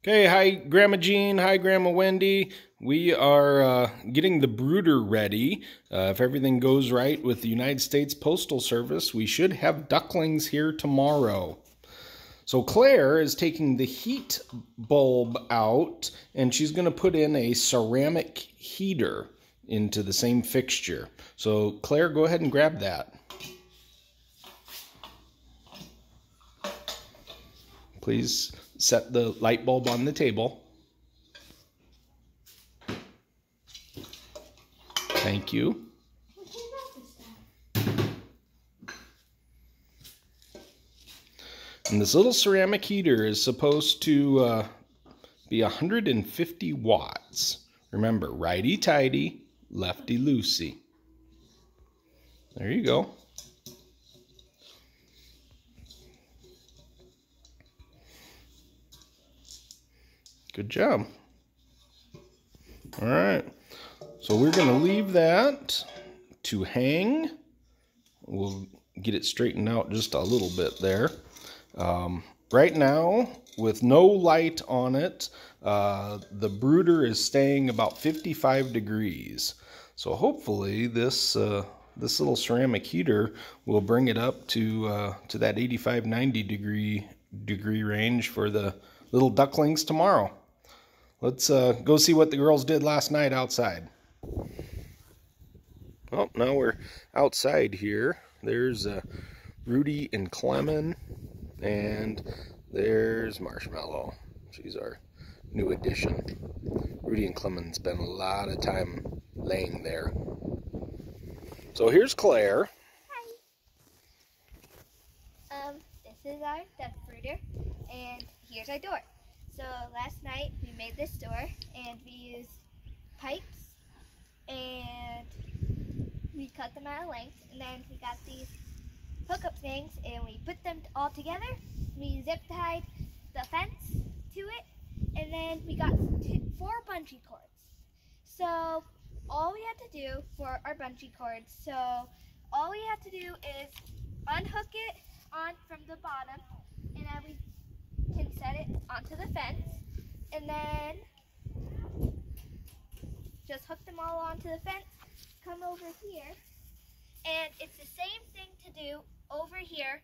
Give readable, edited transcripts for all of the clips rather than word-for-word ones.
Okay, hi Grandma Jean, hi Grandma Wendy. We are getting the brooder ready. If everything goes right with the United States Postal Service, we should have ducklings here tomorrow. So Claire is taking the heat bulb out and she's going to put in a ceramic heater into the same fixture. So Claire, go ahead and grab that. Please set the light bulb on the table. Thank you. And this little ceramic heater is supposed to be 150 watts. Remember, righty-tighty, lefty-loosey. There you go. Good job. All right. So we're going to leave that to hang. We'll get it straightened out just a little bit there. Right now, with no light on it, the brooder is staying about 55 degrees. So hopefully this little ceramic heater will bring it up to that 85-90 degree range for the little ducklings tomorrow. Let's go see what the girls did last night outside. Well, now we're outside here. There's Rudy and Clemon, and there's Marshmallow. She's our new addition. Rudy and Clemon spend a lot of time laying there. So here's Claire. Hi. This is our duck brooder, and here's our door. So last night we made this door, and we used pipes, and we cut them out of length, and then we got these hookup things, and we put them all together. We zip tied the fence to it, and then we got 4 bungee cords. So all we had to do for our bungee cords, is unhook it on from the bottom, and then we can set it onto the fence, and then just hook them all onto the fence, come over here, and it's the same thing to do over here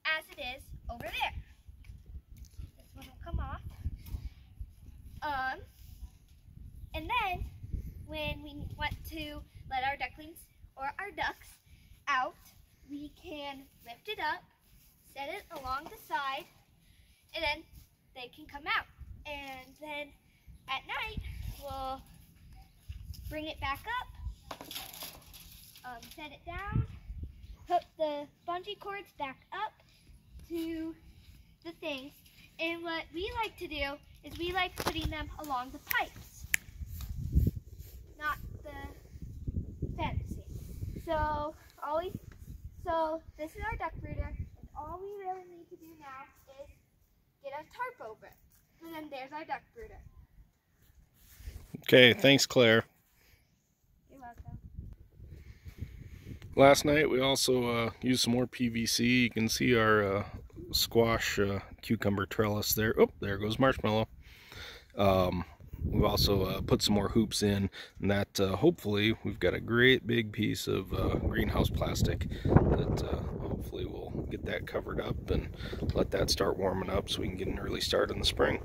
as it is over there. This one will come off. And then when we want to let our ducklings or our ducks out, we can lift it up, set it along the side, and then they can come out. And then at night, we'll bring it back up, set it down, hook the bungee cords back up to the things. And what we like to do is we like putting them along the pipes, not the fencing. So this is our duck brooder, and all we really need to do now is get a tarp over it. And then there's our duck brooder. Okay, thanks Claire. You're welcome. Last night we also used some more PVC. You can see our squash cucumber trellis there. Oh, there goes Marshmallow. We've also put some more hoops in, and that hopefully we've got a great big piece of greenhouse plastic that hopefully we'll get that covered up and let that start warming up so we can get an early start in the spring.